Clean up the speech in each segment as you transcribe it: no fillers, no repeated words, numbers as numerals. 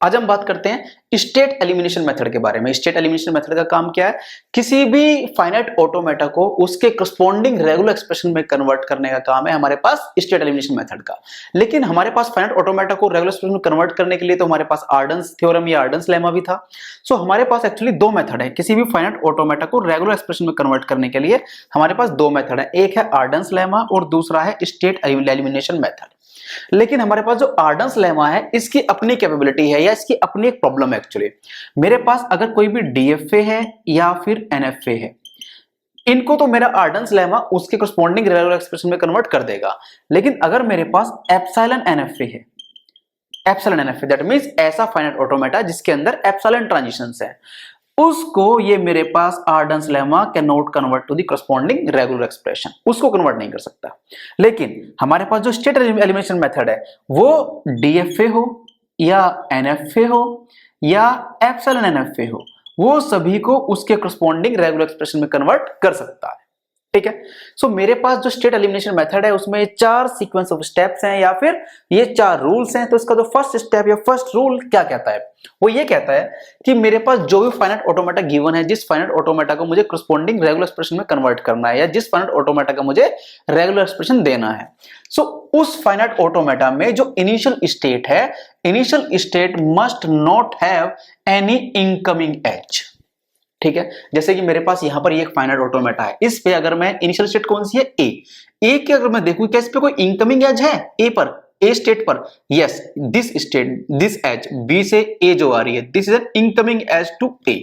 आज हम बात करते हैं स्टेट एलिमिनेशन मेथड के बारे में। स्टेट एलिमिनेशन मेथड का काम क्या है? किसी भी फाइनाइट ऑटोमेटा को उसके करस्पॉन्डिंग रेगुलर एक्सप्रेशन में कन्वर्ट करने का काम है हमारे पास स्टेट एलिमिनेशन मेथड का। लेकिन हमारे पास फाइनाइट ऑटोमेटा को रेगुलर एक्सप्रेशन में कन्वर्ट करने के लिए तो हमारे पास आर्डन्स थ्योरम या आर्डन्स लेमा भी था। सो हमारे पास एक्चुअली दो मेथड है किसी भी फाइनाइट ऑटोमेटा को रेगुलर एक्सप्रेशन में कन्वर्ट करने के लिए। हमारे पास दो मेथड है, एक है आर्डन्स लेमा और दूसरा है स्टेट एलिमिनेशन मेथड। लेकिन हमारे पास जो आर्डन्स लेमा है इसकी अपनी कैपेबिलिटी है या इसकी अपनी एक प्रॉब्लम है। एक्चुअली मेरे पास अगर कोई भी डीएफए है या फिर एनएफए है, इनको तो मेरा आर्डन्स लेमा उसके करस्पॉन्डिंग रेगुलर एक्सप्रेशन में कन्वर्ट कर देगा। लेकिन अगर मेरे पास एप्सिलॉन एनएफए है, एप्सिलॉन एनएफए दैट मींस ऐसा फाइनाइट ऑटोमेटा जिसके अंदर एप्सिलॉन ट्रांजिशंस है, उसको ये मेरे पास Arden's lemma can not convert to the corresponding regular expression, उसको कन्वर्ट नहीं कर सकता। लेकिन हमारे पास जो स्टेट एलिमिनेशन मेथड है वो डीएफए हो या एनएफए हो या एप्सिलॉन एनएफए हो, वो सभी को उसके करस्पॉन्डिंग रेगुलर एक्सप्रेशन में कन्वर्ट कर सकता है। ठीक है। सो मेरे पास जो स्टेट एलिमिनेशन मेथड है उसमें चार सीक्वेंस ऑफ स्टेप्स हैं या फिर ये चार रूल्स हैं। तो इसका जो फर्स्ट स्टेप या फर्स्ट रूल क्या कहता है, वो ये कहता है कि मेरे पास जो भी फाइनाइट ऑटोमेटा गिवन है, जिस फाइनाइट ऑटोमेटा को मुझे करस्पॉन्डिंग रेगुलर एक्सप्रेशन में कन्वर्ट करना है या जिस फाइनाइट ऑटोमेटा का मुझे रेगुलर एक्सप्रेशन देना है, सो उस फाइनाइट ऑटोमेटा में जो इनिशियल स्टेट है, initial state must not have any incoming edge. ठीक है। जैसे कि मेरे पास यहां पर ये एक फाइनाइट ऑटोमेटा है, इस पे अगर मैं इनिशियल स्टेट कौन सी है, ए की अगर मैं देखूं क्या इस पे कोई इनकमिंग एज है ए पर, ए स्टेट पर? Yes, this state, this edge B से ए जो आ रही है, this is an incoming edge to A.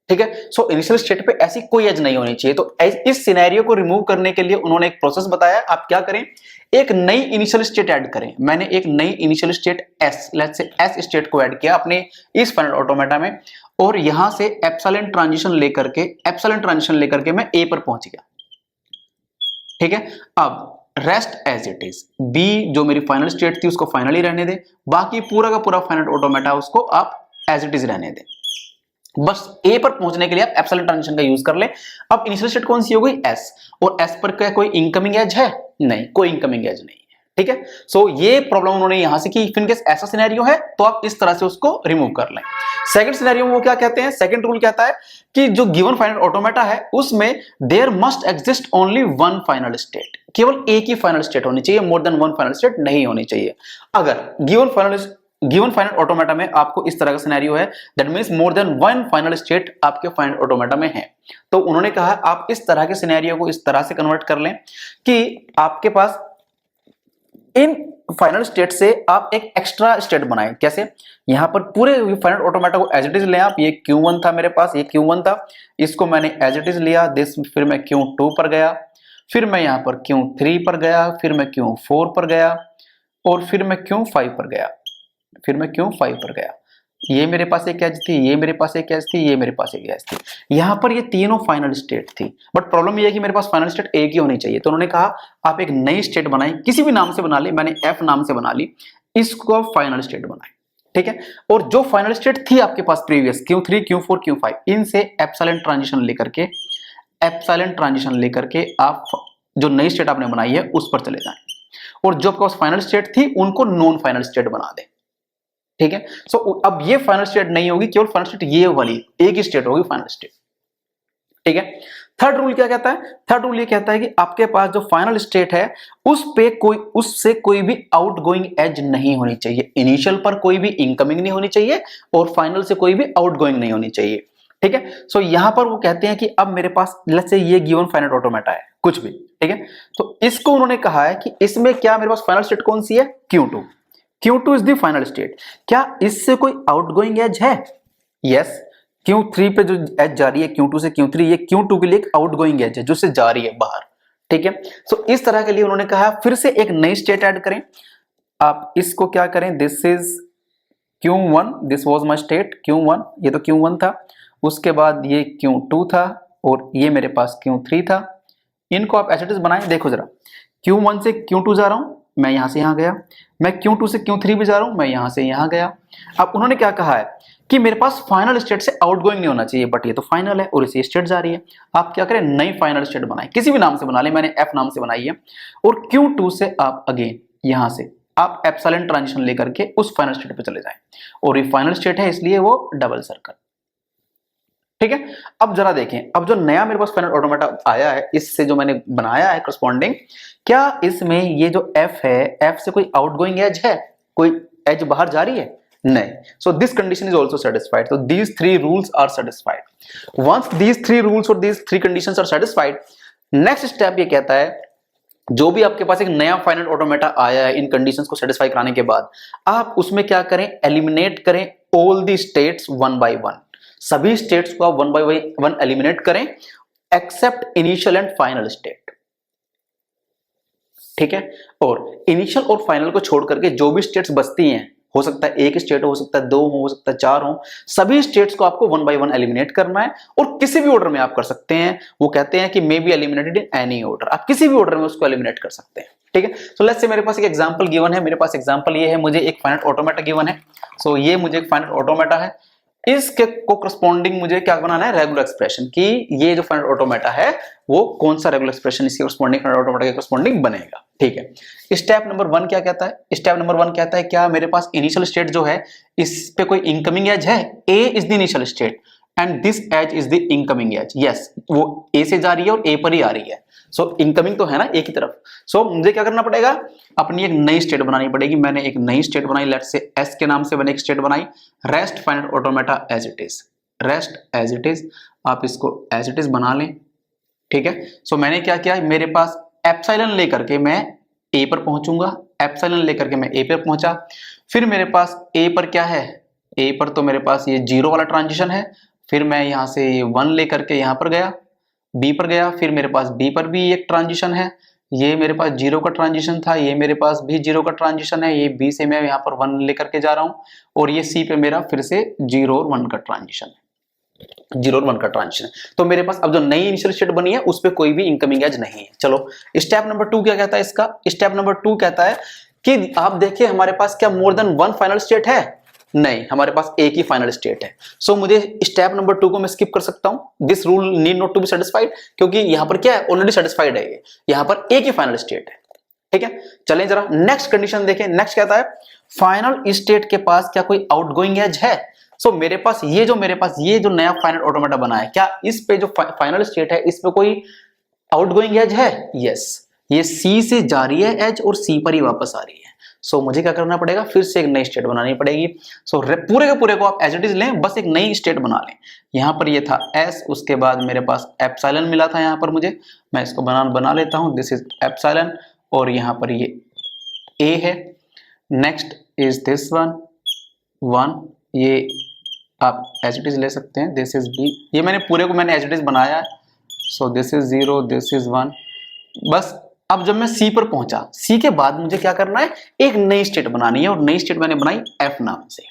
ठीक है। सो इनिशियल स्टेट पे ऐसी कोई एज नहीं होनी चाहिए। तो इस सिनेरियो को रिमूव करने के लिए उन्होंने एक प्रोसेस बताया। आप क्या करें, एक नई इनिशियल स्टेट ऐड करें। मैंने एक नई initial state S, let's say S state को ऐड किया अपने इस फाइनाइट ऑटोमेटा में और यहां से एप्सिलॉन ट्रांजिशन लेकर के मैं ए पर पहुंच गया। ठीक है। अब rest as it is, B जो मेरी फाइनल स्टेट थी उसको फाइनली रहने दे, बाकी पूरा का पूरा फाइनाइट ऑटोमेटा उसको आप एज इट इज रहने दें। बस ए पर पहुंचने के लिए आप एप्सिलॉन ट्रांजिशन का यूज कर ले। अब इनिशियल स्टेट कौन सी हो गई, एस, और एस पर क्या कोई इनकमिंग एज है? नहीं, कोई इनकमिंग एज नहीं है। ठीक है। सो ये प्रॉब्लम उन्होंने यहां से की। इफ इन केस ऐसा सिनेरियो है तो आप इस तरह से उसको रिमूव कर लें। सेकंड सिनेरियो में वो क्या कहते हैं, सेकंड रूल कहता है कि जो गिवन फाइनाइट ऑटोमेटा है उसमें there must exist only one final state, केवल एक ही फाइनल स्टेट होनी चाहिए, more than one final state नहीं होनी चाहिए। अगर गिवन फाइनाइट ऑटोमेटा में आपको इस तरह का सिनेरियो है, that means more than one final state आपके फाइनाइट ऑटोमेटा में है, तो उन्होंने कहा आप इस तरह के सिनेरियो को इस तरह से कन्वर्ट कर लें कि आपके पास इन फाइनल स्टेट से आप एक एक्स्ट्रा स्टेट बनाएं। कैसे? यहां पर पूरे फाइनाइट ऑटोमेटा को एज इट इज लें आप। ये Q1 था मेरे पास, ये Q1 था, इसको मैंने एज इट इज लिया दिस, फिर मैं Q2 पर गया, फिर मैं यहां पर Q3 पर गया, फिर मैं Q4 पर गया और फिर मैं Q5 पर गया, फिर मैं Q5 पर गया। ये मेरे पास एक एज थी, ये मेरे पास एक एज थी, ये मेरे पास एक एज थी। यहां पर ये तीनों फाइनल स्टेट थी, बट प्रॉब्लम ये है कि मेरे पास फाइनल स्टेट एक ही होनी चाहिए। तो उन्होंने कहा आप एक नई स्टेट बनाएं, किसी भी नाम से बना ली, मैंने एफ नाम से बना ली, इसको आप फाइनल स्टेट बनाएं। ठीक है। और जो फाइनल स्टेट थी आपके पास प्रीवियस Q3, Q4, Q5, इनसे एप्सिलॉन ट्रांजिशन लेकर के आप जो नई स्टेट आपने बनाई है उस पर चले जाएं और जो आपके पास फाइनल स्टेट थी उनको नॉन फाइनल स्टेट बना दें। ठीक है। सो अब ये फाइनल स्टेट नहीं होगी, केवल फाइनल स्टेट ये वाली एक ही स्टेट होगी, फाइनल स्टेट। ठीक है। थर्ड रूल क्या कहता है? थर्ड रूल ये कहता है कि आपके पास जो फाइनल स्टेट है उससे कोई भी आउटगोइंग एज नहीं होनी चाहिए। इनिशियल पर कोई भी इनकमिंग नहीं होनी चाहिए और फाइनल से कोई भी आउटगोइंग नहीं होनी चाहिए। ठीक है। सो यहां पर वो कहते हैं कि अब मेरे पास लेट्स से ये गिवन फाइनाइट ऑटोमेटा है कुछ भी। ठीक है। तो इसको उन्होंने कहा है कि इसमें क्या मेरे पास फाइनल स्टेट कौन सी है, Q2 is the final state. क्या इससे कोई आउटगोइंग एज है? यस, Q3 पे जो एज जा रही है Q2 से Q3, ये Q2 के लिए एक आउटगोइंग एज है जो से जा रही है बाहर। ठीक है। सो इस तरह के लिए उन्होंने कहा फिर से एक नई स्टेट ऐड करें। आप इसको क्या करें, this is Q1, this was my state Q1, ये तो Q1 था, उसके बाद ये Q2 था और ये मेरे पास Q3 था। इनको आप एज इट इज बनाएं। देखो जरा, Q1 से Q2 जा रहा हूं, मैं यहां से यहां गया, मैं Q2 से Q3 भी जा रहा हूं, मैं यहां से यहां गया। अब उन्होंने क्या कहा है कि मेरे पास फाइनल स्टेट से आउटगोइंग नहीं होना चाहिए, बट ये तो फाइनल है और इसी स्टेट जा रही है। आप क्या करें, नई फाइनल स्टेट बनाएं, किसी भी नाम से बना लें, मैंने F नाम से बनाई है और Q2 से आप अगेन यहां से आप एप्सिलॉन ट्रांजिशन लेकर के उस फाइनल स्टेट पे चले जाएं, और ये फाइनल स्टेट है इसलिए वो डबल सर्कल। ठीक है, अब जरा देखें, अब जो नया मेरे पास फाइनल ऑटोमेटा आया है, इससे जो मैंने बनाया है करस्पॉन्डिंग, क्या इसमें ये जो f है, f से कोई आउटगोइंग एज है, कोई एज बाहर जा रही है? नहीं। So this condition is also satisfied. So these three rules are satisfied. Once these three rules or these three conditions are satisfied, next step ये कहता है, जो भी आपके पास एक नया फाइनल ऑटोमेटा आया है इन कंडीशंस को सेटिस्फाई कराने के बाद, आप उसमें क्या करें, एलिमिनेट करें all the states one by one. सभी स्टेट्स को आप वन बाय वन एलिमिनेट करें except initial and final state. ठीक है, और इनिशियल और फाइनल को छोड़ करके जो भी स्टेट्स बचती हैं, हो सकता है एक स्टेट हो सकता है दो हो सकता है चार हो, सभी स्टेट्स को आपको वन बाय वन एलिमिनेट करना है, और किसी भी ऑर्डर में आप कर सकते हैं। वो कहते हैं कि may be eliminated in any order, आप किसी भी ऑर्डर में उसको एलिमिनेट कर सकते हैं। ठीक है, सो लेट्स से मेरे पास एक एग्जांपल गिवन है, मेरे पास एग्जांपल ये है, मुझे एक फाइनाइट ऑटोमेटा गिवन है। सो ये मुझे एक फाइनाइट ऑटोमेटा है, इसके को करस्पॉन्डिंग मुझे क्या बनाना है, रेगुलर एक्सप्रेशन, कि ये जो फाइनाइट ऑटोमेटा है वो कौन सा रेगुलर एक्सप्रेशन इसके करस्पॉन्डिंग फाइनाइट ऑटोमेटा के करस्पॉन्डिंग बनेगा। ठीक है, स्टेप नंबर 1 क्या कहता है, स्टेप नंबर 1 कहता है क्या मेरे पास इनिशियल स्टेट जो है इस पे कोई इनकमिंग एज है, A is the initial state and this edge is the incoming edge. Yes, वो ए से जा रही है और ए पर ही आ रही है। सो इनकमिंग तो है ना ए की तरफ। सो मुझे क्या करना पड़ेगा, अपनी एक नई स्टेट बनानी पड़ेगी। मैंने एक नई स्टेट बनाई, लेट्स से एस के नाम से मैंने एक स्टेट बनाई, rest finite automata as it is, rest as it is, आप इसको एज इट इज बना लें। ठीक है, सो मैंने क्या किया, मेरे पास एप्सिलॉन लेकर के मैं ए पर पहुंचूंगा, एप्सिलॉन लेकर के मैं ए पर पहुंचा, फिर मेरे पास ए पर क्या है, ए पर तो मेरे पास ये जीरो वाला ट्रांजिशन है, फिर मैं यहां से 1 लेकर के यहां पर गया, बी पर गया, फिर मेरे पास बी पर भी एक ट्रांजिशन है, ये मेरे पास जीरो का ट्रांजिशन था, ये मेरे पास भी जीरो का ट्रांजिशन है, ये बी से मैं यहाँ पर 1 लेकर के जा रहा हूं, और ये सी पे मेरा फिर से 0 और 1 का ट्रांजिशन है, 0 और 1 का ट्रांजिशन है। तो मेरे पास अब जो नई इनिशियल स्टेट बनी है उस पर कोई भी इनकमिंग एज नहीं है। चलो स्टेप नंबर 2 क्या कहता है इसका, स्टेप नंबर 2 कहता है कि आप देखिए हमारे पास क्या मोर देन 1 फाइनल स्टेट है, नहीं, हमारे पास एक ही फाइनल स्टेट है। सो मुझे स्टेप नंबर 2 को मैं स्किप कर सकता हूं, this rule need not to be satisfied, क्योंकि यहां पर क्या है, ऑलरेडी सेटिस्फाइड है ये, यहां पर एक ही फाइनल स्टेट है। ठीक है, चलें जरा नेक्स्ट कंडीशन देखें। नेक्स्ट कहता है फाइनल स्टेट के पास क्या कोई आउटगोइंग एज है। सो मेरे पास ये जो नया फाइनल ऑटोमेटा बना है, क्या इस पे जो फाइनल स्टेट है इस पे कोई आउटगोइंग एज है? यस, ये सी से जा रही है एज और सी पर ही वापस आ रही है। सो मुझे क्या करना पड़ेगा, फिर से एक नई स्टेट बनानी पड़ेगी। सो पूरे के पूरे को आप एज इट इज लें, बस एक नई स्टेट बना लें। यहां पर ये था एस, उसके बाद मेरे पास एप्सिलॉन मिला था यहां पर मुझे, मैं इसको बना लेता हूं, दिस इज एप्सिलॉन, और यहां पर ये ए है। नेक्स्ट इज दिस वन, ये आप एज इट इज ले सकते हैं, दिस इज बी, ये मैंने पूरे को मैंने एज इट इज बनाया है। सो दिस इज 0, दिस इज 1। बस अब जब मैं सी पर पहुंचा, सी के बाद मुझे क्या करना है, एक नई स्टेट बनानी है, और नई स्टेट मैंने बनाई एफ नाम से,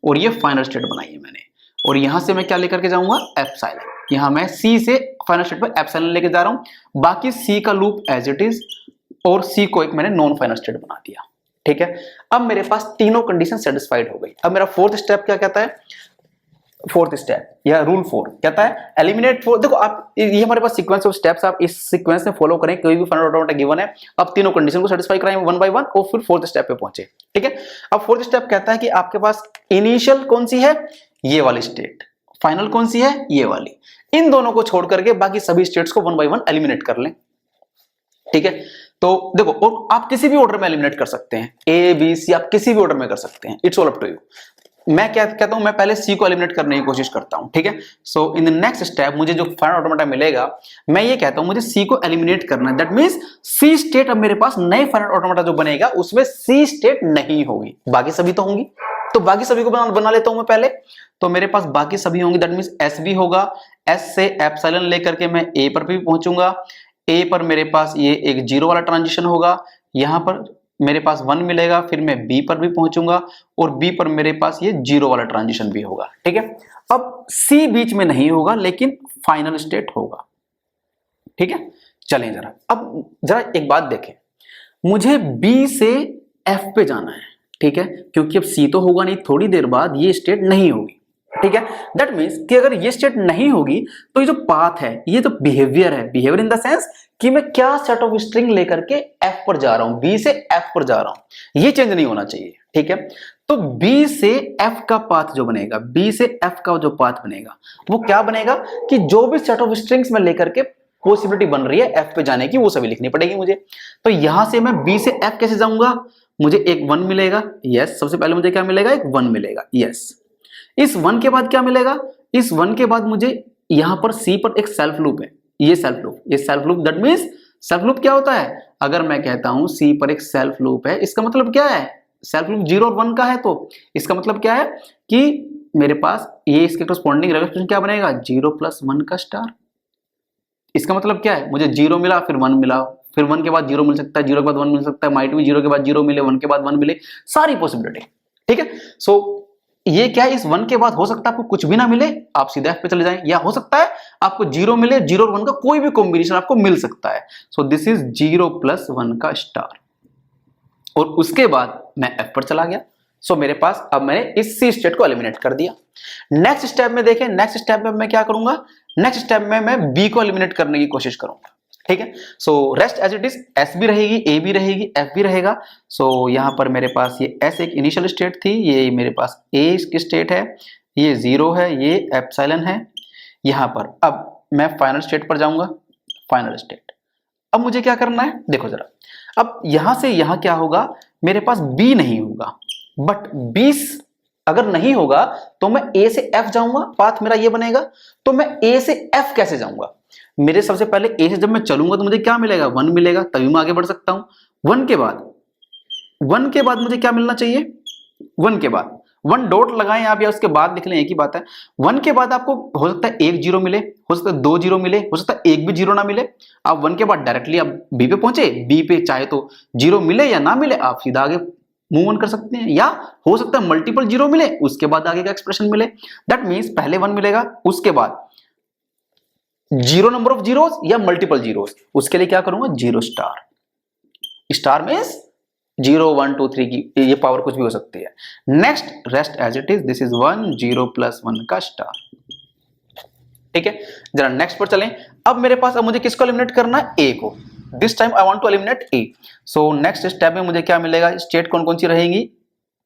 और ये फाइनल स्टेट बनाई है मैंने, और यहां से मैं क्या लेकर के जाऊंगा, एप्सिलॉन। यहां मैं सी से फाइनल स्टेट पर एप्सिलॉन लेके जा रहा हूं, बाकी सी का लूप एज इट इज, और सी को एक मैंने नॉन फाइनल स्टेट बना दिया। ठीक है, अब मेरे पास तीनों कंडीशन सेटिस्फाइड हो गई। अब मेरा फोर्थ स्टेप क्या कहता है, फोर्थ स्टेप या रूल 4 कहता है एलिमिनेट 4। देखो आप, ये हमारे पास सीक्वेंस ऑफ स्टेप्स, आप इस सीक्वेंस में फॉलो करें, कोई भी फाइनल ऑटोमेटा गिवन है, आप तीनों कंडीशन को सेटिस्फाई कराएं वन बाय वन, और फिर फोर्थ स्टेप पे पहुंचे। ठीक है, अब फोर्थ स्टेप कहता है कि आपके पास इनिशियल कौन सी है, ये वाली स्टेट, फाइनल कौन सी है, ये वाली, इन दोनों को छोड़ करके बाकी सभी स्टेट्स को वन बाय वन एलिमिनेट कर लें। ठीक है, तो देखो, और आप किसी भी ऑर्डर में एलिमिनेट कर सकते हैं, ए बी सी, आप किसी भी ऑर्डर में कर सकते हैं, it's all up to you. मैं क्या कहता हूं, मैं पहले सी को एलिमिनेट करने की कोशिश करता हूं। ठीक है, सो इन द नेक्स्ट स्टेप मुझे जो फाइनल ऑटोमेटा मिलेगा, मैं ये कहता हूं मुझे सी को एलिमिनेट करना है, दैट मींस सी स्टेट अब मेरे पास नए फाइनल ऑटोमेटा जो बनेगा उसमें सी स्टेट नहीं होगी, बाकी सभी तो होंगी। तो बाकी सभी को बना लेता हूं मैं पहले, तो मेरे पास बाकी सभी होंगे, दैट मींस एस भी होगा, एस से एप्सिलॉन लेकर के मैं ए पर भी पहुंचूंगा, ए पर मेरे पास ये एक 0 वाला ट्रांजिशन होगा, यहां पर मेरे पास 1 मिलेगा, फिर मैं बी पर भी पहुंचूंगा, और बी पर मेरे पास ये 0 वाला ट्रांजिशन भी होगा। ठीक है, अब सी बीच में नहीं होगा लेकिन फाइनल स्टेट होगा। ठीक है, चलें जरा, अब जरा एक बात देखें, मुझे बी से एफ पे जाना है। ठीक है, क्योंकि अब सी तो होगा नहीं, थोड़ी देर बाद ये स्टेट नहीं होगी, ठीक है, दैट मीन्स कि अगर ये स्टेट नहीं होगी तो ये जो पाथ है, ये जो बिहेवियर है, बिहेवियर इन द सेंस कि मैं क्या सेट ऑफ स्ट्रिंग लेकर के एफ पर जा रहा हूं, बी से एफ पर जा रहा हूं, ये चेंज नहीं होना चाहिए। ठीक है, तो बी से एफ का पाथ जो बनेगा, बी से एफ का जो पाथ बनेगा वो क्या बनेगा कि जो भी सेट ऑफ स्ट्रिंग्स में लेकर के पॉसिबिलिटी बन रही है एफ पे जाने की वो सभी लिखनी पड़ेगी मुझे। तो यहां से मैं बी से एफ कैसे जाऊंगा, मुझे एक 1 मिलेगा, यस, सबसे पहले मुझे क्या मिलेगा, एक 1 मिलेगा, यस। इस 1 के बाद क्या मिलेगा, इस 1 के बाद मुझे यहां पर सी पर एक सेल्फ लूप है, ये सेल्फ लूप, ये self loop, that means self loop क्या होता है, अगर मैं कहता हूं सी पर एक सेल्फ लूप है, इसका मतलब क्या है, सेल्फ लूप 0 और 1 का है, तो इसका मतलब क्या है कि मेरे पास ये इसके करस्पॉन्डिंग रेगुलर क्या बनेगा, 0 + 1 का स्टार। इसका मतलब क्या है, मुझे 0 मिला फिर 1 मिला, फिर 1 के बाद 0 मिल सकता है, 0 के बाद 1 मिल सकता है, माइट भी 0 के बाद 0 मिले, 1 के बाद 1 मिले, सारी पॉसिबिलिटी। ठीक है, सो ये क्या है, इस 1 के बाद हो सकता है आपको कुछ भी ना मिले, आप सीधा एफ पे चले जाएं, या हो सकता है आपको 0 मिले, 0 और 1 का कोई भी कॉम्बिनेशन आपको मिल सकता है। सो दिस इज 0 + 1 का स्टार, और उसके बाद मैं एफ पर चला गया। सो मेरे पास अब मैंने इस सी स्टेट को एलिमिनेट कर दिया। नेक्स्ट स्टेप में देखें, नेक्स्ट स्टेप में मैं क्या करूंगा, नेक्स्ट स्टेप में मैं बी को एलिमिनेट करने की कोशिश करूंगा। ठीक है, so rest as it is, S भी रहेगी, ए भी रहेगी, एफ भी रहेगा। सो यहां पर मेरे पास ये एस एक इनिशियल स्टेट थी, ये मेरे पास ए की स्टेट है, ये 0 है, ये एप्सिलॉन है। यहां पर अब मैं फाइनल स्टेट पर जाऊंगा, फाइनल स्टेट। अब मुझे क्या करना है, देखो जरा, अब यहां से यहां क्या होगा, मेरे पास बी नहीं होगा, बट 20 अगर नहीं होगा तो मैं ए से एफ जाऊंगा, पाथ मेरा ये बनेगा। तो मैं ए से एफ कैसे जाऊंगा, मेरे सबसे पहले ए से जब मैं चलूंगा तो मुझे क्या मिलेगा, 1 मिलेगा, तभी मैं आगे बढ़ सकता हूं। 1 के बाद मुझे क्या मिलना चाहिए, 1 के बाद 1 डॉट लगाएं आप या उसके बाद लिख लें, एक ही बात है। 1 के बाद आपको हो सकता है 1 0 मिले, हो सकता है 2 0 मिले, हो सकता है एक भी 0 ना मिले। आप 1 के बाद डायरेक्टली आप बी पे पहुंचे, बी पे चाहे तो 0 मिले या ना मिले आप सीधा आगे मूव ऑन कर सकते हैं, या हो सकता है मल्टीपल 0 मिले उसके बाद आगे का एक्सप्रेशन मिले। दैट मींस पहले 1 मिलेगा, उसके बाद 0 नंबर ऑफ जीरोस या मल्टीपल जीरोस, उसके लिए क्या करूंगा, 0 स्टार। स्टार मींस 0 1 2 3 की ये पावर कुछ भी हो सकती है। Next rest as it is, this is 1 0 + 1 का स्टार। ठीक है, जरा नेक्स्ट पर चलें। अब मेरे पास अब मुझे किसको एलिमिनेट करना है, ए को। This time I want to eliminate A. So next step में मुझे क्या मिलेगा, स्टेट कौन कौन सी रहेगी,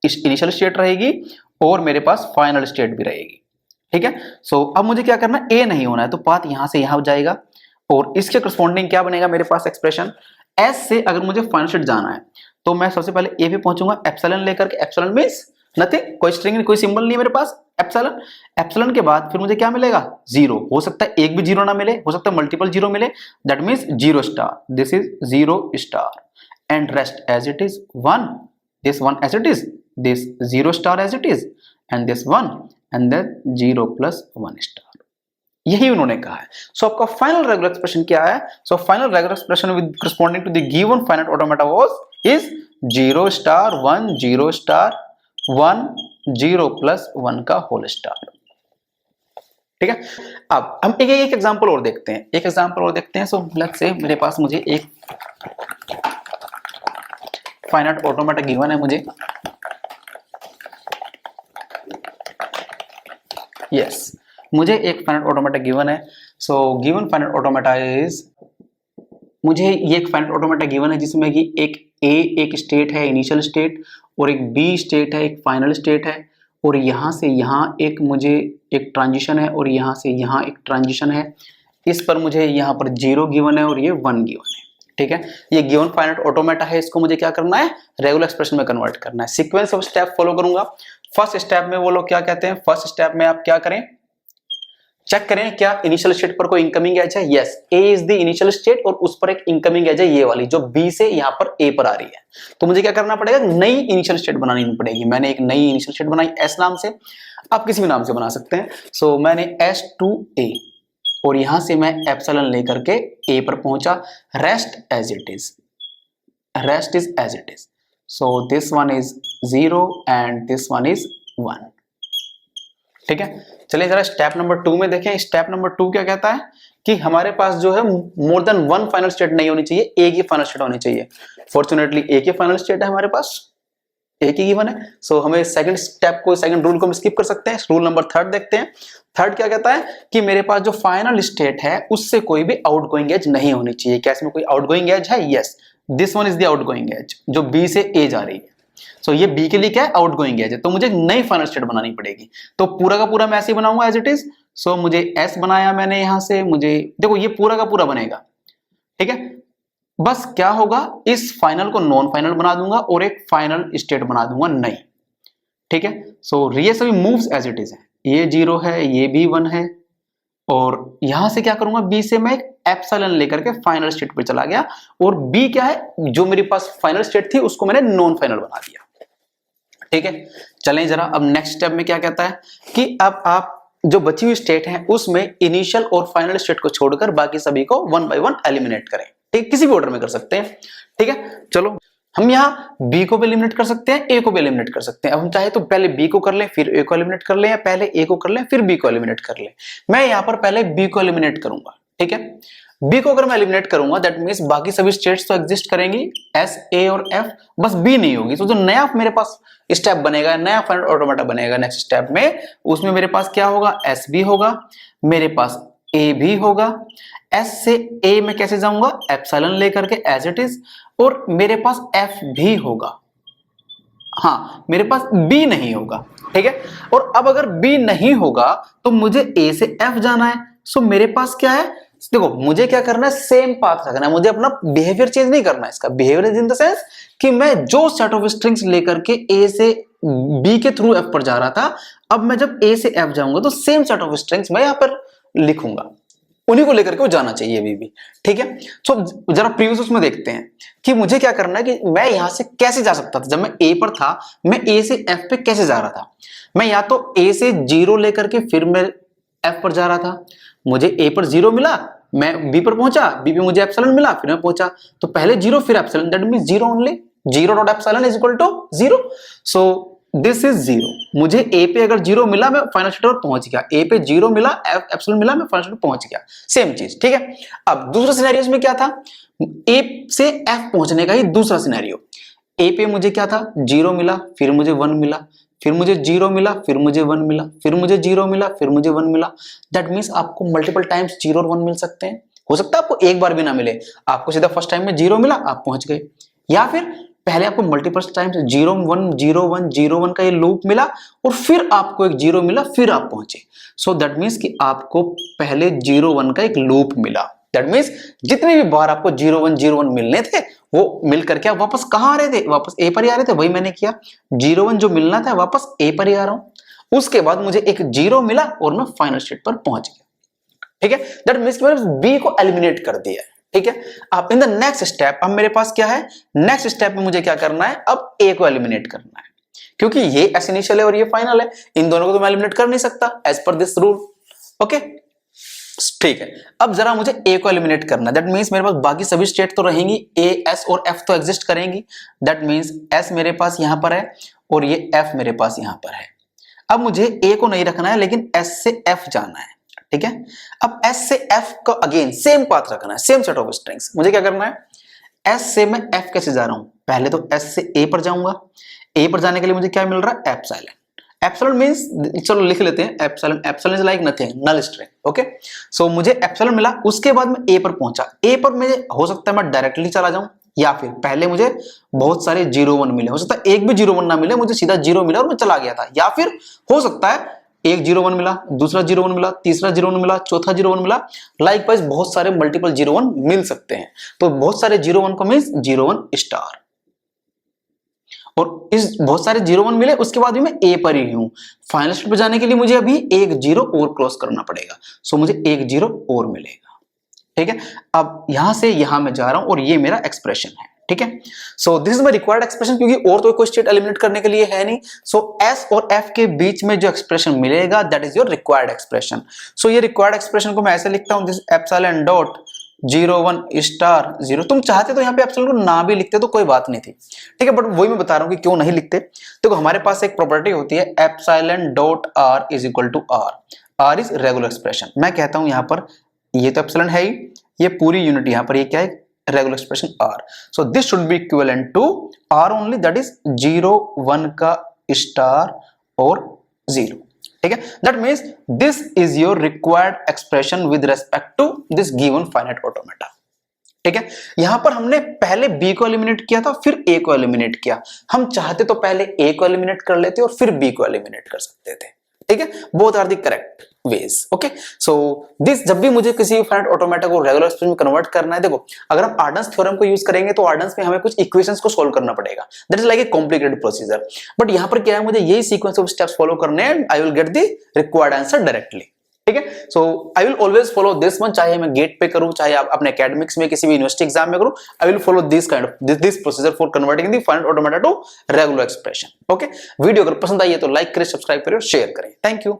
इनिशियल स्टेट रहेगी और मेरे पास फाइनल स्टेट भी रहेगी। ठीक है, सो अब मुझे क्या करना है, ए नहीं होना है तो पाथ यहां से यहां जाएगा, और इसके करस्पॉन्डिंग क्या बनेगा मेरे पास एक्सप्रेशन, एस से अगर मुझे फाइनल स्टेट जाना है तो मैं सबसे पहले ए पे पहुंचूंगा एप्सिलॉन लेकर के। एप्सिलॉन मींस नथिंग, कोई स्ट्रिंग नहीं, कोई सिंबल नहीं है मेरे पास, एप्सिलॉन। एप्सिलॉन के बाद फिर मुझे क्या मिलेगा, 0, हो सकता है एक भी 0 ना मिले, हो सकता है मल्टीपल 0 मिले, that means 0 star, this is 0 star, and rest as it is 1, this 1 as it is, this 0 star as it is, and this 1 and then 0 + 1 star. यही उन्होंने कहा है। सो आपका फाइनल रेगुलर एक्सप्रेशन क्या है, so final regular expression with corresponding to the given finite automata was is 0 star 1 0 star 1 0 + 1 का whole star. ठीक है, अब हम एक एग्जांपल और देखते हैं, एक एग्जांपल और देखते हैं। सो लेट्स से मेरे पास मुझे एक फाइनाइट ऑटोमेटा गिवन है मुझे, यस, मुझे एक फाइनाइट ऑटोमेटा गिवन है। So given finite automata is, मुझे ये एक फाइनाइट ऑटोमेटा गिवन है जिसमें कि एक ए एक स्टेट है इनिशियल स्टेट, और एक बी स्टेट है एक फाइनल स्टेट है, और यहां से यहां एक मुझे एक ट्रांजिशन है, और यहां से यहां एक ट्रांजिशन है। इस पर मुझे यहां पर 0 गिवन है और ये 1 गिवन है। ठीक है, ये गिवन फाइनाइट ऑटोमेटा है, इसको मुझे क्या करना है, रेगुलर एक्सप्रेशन में कन्वर्ट करना है। सीक्वेंस ऑफ स्टेप फॉलो करूंगा। फर्स्ट स्टेप में वो लोग क्या कहते हैं, फर्स्ट स्टेप में आप क्या करें, चेक करें क्या इनिशियल स्टेट पर कोई इनकमिंग एज है, yes, A is the initial state और उस पर एक इनकमिंग एज है ये वाली जो बी से यहां पर ए पर आ रही है। तो मुझे क्या करना पड़ेगा, नई इनिशियल स्टेट बनानी पड़ेगी। मैंने एक नई इनिशियल स्टेट बनाई एस नाम से, आप किसी भी नाम से बना सकते हैं। सो मैंने एस टू ए, और यहां से मैं एप्सिलॉन लेकर के ए पर पहुंचा, rest as it is, rest is as it is. So this one is 0 and this one is 1। ठीक है, चलिए जरा स्टेप नंबर 2 में देखें। स्टेप नंबर 2 क्या कहता है कि हमारे पास जो है मोर देन 1 फाइनल स्टेट नहीं होनी चाहिए, एक ही फाइनल स्टेट होनी चाहिए। फॉर्चुनेटली एक ही फाइनल स्टेट है हमारे पास, एक ही गिवन है। सो हमें सेकंड स्टेप को, सेकंड रूल को हम स्किप कर सकते हैं। रूल नंबर थर्ड देखते हैं। थर्ड क्या कहता है कि मेरे पास जो फाइनल स्टेट है उससे कोई भी आउटगोइंग एज नहीं होनी चाहिए। क्या इसमें कोई आउटगोइंग एज है? Yes, this one is the outgoing edge, जो बी से ए जा रही है। सो ये बी के लिए क्या है? आउटगोइंग एज है। तो मुझे नई फाइनल स्टेट बनानी पड़ेगी। तो पूरा का पूरा मैं ऐसे ही बनाऊंगा एज इट इज। सो मुझे एस बनाया मैंने यहां से, मुझे देखो ये पूरा का पूरा बनेगा, ठीक है। बस क्या होगा, इस फाइनल को नॉन फाइनल बना दूंगा और एक फाइनल स्टेट बना दूंगा नई, ठीक है। सो ये सभी मूव्स एज इट इज है। ये 0 है, ये भी 1 है, और यहां से क्या करूंगा, बी से मैं एक एप्सिलॉन लेकर के फाइनल स्टेट पे चला गया, और बी क्या है, जो मेरे पास फाइनल स्टेट थी उसको मैंने नॉन फाइनल बना दिया, ठीक है। चलें जरा अब नेक्स्ट स्टेप में क्या कहता है कि अब आप जो बची हुई स्टेट है उसमें इनिशियल और फाइनल स्टेट को छोड़कर बाकी सभी को 1 बाय 1 एलिमिनेट करें, ठीक, किसी भी ऑर्डर में कर सकते हैं, ठीक है। चलो हम यहाँ बी को भी एलिमिनेट कर सकते हैं, ए को भी एलिमिनेट कर सकते हैं। अब हम चाहे तो पहले बी को कर लें फिर ए को एलिमिनेट कर लें, या पहले ए को कर लें फिर बी को एलिमिनेट कर लें। मैं यहाँ पर पहले बी को एलिमिनेट करूंगा, ठीक है। बी को अगर मैं एलिमिनेट करूंगा दैट मींस बाकी सभी स्टेट्स तो एग्जिस्ट करेंगी, एस, ए और एफ, बस बी नहीं होगी। तो जो नया मेरे पास स्टेप बनेगा, नया फाइनल ऑटोमेटा बनेगा नेक्स्ट स्टेप में, उसमें मेरे पास क्या होगा, एस भी होगा, मेरे पास ए भी होगा। एस से ए में कैसे जाऊंगा, एप्सिलॉन लेकर के एज इट इज, और मेरे पास एफ भी होगा। हाँ, मेरे पास बी नहीं होगा, ठीक है। और अब अगर बी नहीं होगा तो मुझे ए से एफ जाना है। सो मेरे पास क्या है, देखो मुझे क्या करना है, सेम पाथ रखना है, मुझे अपना बिहेवियर चेंज नहीं करना है। इसका बिहेवियर इन द सेंस कि मैं जो सेट ऑफ स्ट्रिंग्स लेकर के ए से बी के थ्रू एफ पर जा रहा था, अब मैं जब ए से एफ जाऊंगा तो सेम सेट ऑफ स्ट्रिंग्स मैं यहां पर लिखूंगा, उन्हीं को लेकर के वो जाना चाहिए अभी भी, ठीक है। सो जरा प्रीवियस उसमें देखते हैं कि मुझे क्या करना है, कि मैं यहां से कैसे जा सकता था। जब मैं ए पर था, मैं ए से एफ पे कैसे जा रहा था, मैं या तो ए से 0 लेकर के फिर मैं एफ पर जा रहा था, मुझे ए पर 0 मिला, मैं बी पर पहुंचा, बी पे मुझे एप्सिलॉन मिला, फिर मैं पहुंचा, तो पहले 0 फिर epsilon, that means 0 only, 0 dot epsilon is equal to 0। So this is 0। मुझे ए पे अगर 0 मिला मैं फाइनल स्टेट पर पहुंच गया, ए पे 0 मिला, एप्सिलॉन मिला, मैं फाइनल स्टेट पर पहुंच गया, सेम चीज, ठीक है। अब दूसरा सिनेरियो में क्या था, ए से एफ पहुंचने का ही दूसरा सिनेरियो। ए पे मुझे क्या था, 0 मिला, फिर मुझे 1 मिला, फिर मुझे 0 मिला, फिर मुझे 1 मिला, फिर मुझे 0 मिला, फिर मुझे 1 मिला। दैट मींस आपको मल्टीपल टाइम्स 0 और 1 मिल सकते हैं। हो सकता है आपको एक बार भी ना मिले, आपको सीधा फर्स्ट टाइम में 0 मिला, आप पहुंच गए, या फिर पहले आपको मल्टीपल टाइम्स 0 1 0 1 0 1 का ये लूप मिला और फिर आपको एक 0 मिला, फिर आप पहुंचे। सो दैट मींस कि आपको पहले 0 1 का एक लूप मिला। दैट मींस जितनी भी बार आपको 0 1 0 1 मिलने थे वो मिल करके आप वापस कहां आ रहे थे, वापस ए पर ही आ रहे थे। वही मैंने किया, 0 1 जो मिलना था वापस ए पर ही आ रहा हूं। उसके बाद मुझे एक 0 मिला और मैं फाइनल स्टेट पर पहुंच गया, ठीक है। दैट मींस मैंने बी को एलिमिनेट कर दिया, ठीक है। अब इन द नेक्स्ट स्टेप अब मेरे पास क्या है, नेक्स्ट स्टेप में मुझे क्या करना है, अब ए को एलिमिनेट करना है, क्योंकि ये एस इनिशियल है और ये फाइनल है, इन दोनों को तो मैं एलिमिनेट कर नहीं सकता as per this rule, okay, ठीक है। अब जरा मुझे ए को एलिमिनेट करना है, दैट मींस मेरे पास बाकी सभी स्टेट तो रहेंगी, ए एस और एफ तो एग्जिस्ट करेंगी। दैट मींस एस मेरे पास यहां पर है और ये एफ मेरे पास यहां पर है। अब मुझे ए को नहीं रखना है लेकिन एस से एफ जाना है, ठीक है। अब एस से एफ का अगेन सेम पाथ रखना है, सेम सेट ऑफ स्ट्रिंग्स। मुझे क्या करना है, एस से मैं एफ कैसे जा रहा हूं, पहले तो एस से ए पर जाऊंगा, ए पर जाने के लिए मुझे क्या मिल रहा है, एप्सिलॉन। एप्सिलॉन मींस, चलो लिख लेते हैं, epsilon, epsilon is like nothing, null string, okay. So मुझे एप्सिलॉन मिला, उसके बाद मैं ए पर पहुंचा, ए पर मुझे हो सकता है मैं डायरेक्टली चला जाऊं, या फिर पहले मुझे बहुत सारे 0 1 मिले, हो सकता है एक भी 0 1 ना मिले, मुझे सीधा 0 मिला और मैं चला गया था, या फिर हो सकता है एक 0 1 मिला, दूसरा 0 1 मिला, तीसरा 0 1 मिला, चौथा 0 1 मिला, लाइकवाइज बहुत सारे मल्टीपल 0 1 मिल सकते हैं। तो बहुत सारे 0 1 को मींस 0 1 स्टार, और इस बहुत सारे 0 1 मिले, उसके बाद भी मैं ए पर ही हूं। फाइनल स्टेट पर जाने के लिए मुझे अभी एक 0 और क्रॉस करना पड़ेगा, सो मुझे एक 0 और मिलेगा, ठीक है। अब यहां से यहां मैं जा रहा हूं और ये मेरा एक्सप्रेशन है, ठीक है। सो this is my required expression, क्योंकि और तो कोई स्टेट एलिमिनेट करने के लिए है नहीं। सो एस और एफ के बीच में जो एक्सप्रेशन मिलेगा that is your required expression. So ये रिक्वायर्ड एक्सप्रेशन को मैं ऐसे लिखता हूं, दिस एप्सिलॉन डॉट 0 1 स्टार 0। तुम चाहते तो यहाँ पे एप्सिलॉन को ना भी लिखते तो कोई बात नहीं थी, ठीक है, बट वही मैं बता रहा हूँ कि क्यों नहीं लिखते। तो हमारे पास एक प्रॉपर्टी होती है epsilon dot R is equal to R, R is regular expression. मैं कहता हूं यहाँ पर ये तो एप्सिलॉन है ही, ये पूरी यूनिट यहाँ पर ये क्या है, regular expression r. So this should be equivalent to r only, that is 0 1 का star और 0. ठीक है, that means this is your required expression with respect to this given finite automata. ठीक है, यहां पर हमने पहले b को एलिमिनेट किया था, फिर a को एलिमिनेट किया. हम चाहते तो पहले a को एलिमिनेट कर लेते और फिर b को एलिमिनेट कर सकते थे. ठीक है, both are the correct ways. Okay, so this जब भी मुझे किसी फाइनाइट ऑटोमेटा को रेगुलर एक्सप्रेशन में कन्वर्ट करना है, देखो अगर हम आर्डन्स थ्योरम को यूज करेंगे तो आर्डन्स में हमें कुछ इक्वेशंस को सोल्व करना पड़ेगा. That is like a complicated procedure. But यहां पर क्या है, मुझे यही सीक्वेंस ऑफ स्टेप्स फॉलो करने हैं. I will get the required answer directly. ठीक है, so I will always follow this one, चाहे मैं गेट पे करूं, चाहे आप अपने एकेडमिक्स में किसी भी यूनिवर्सिटी एग्जाम में करूं. I will follow this kind of this procedure for converting the finite automata to regular expression. Okay, video अगर पसंद आई है तो लाइक करें, सब्सक्राइब करें और शेयर करें. Thank you.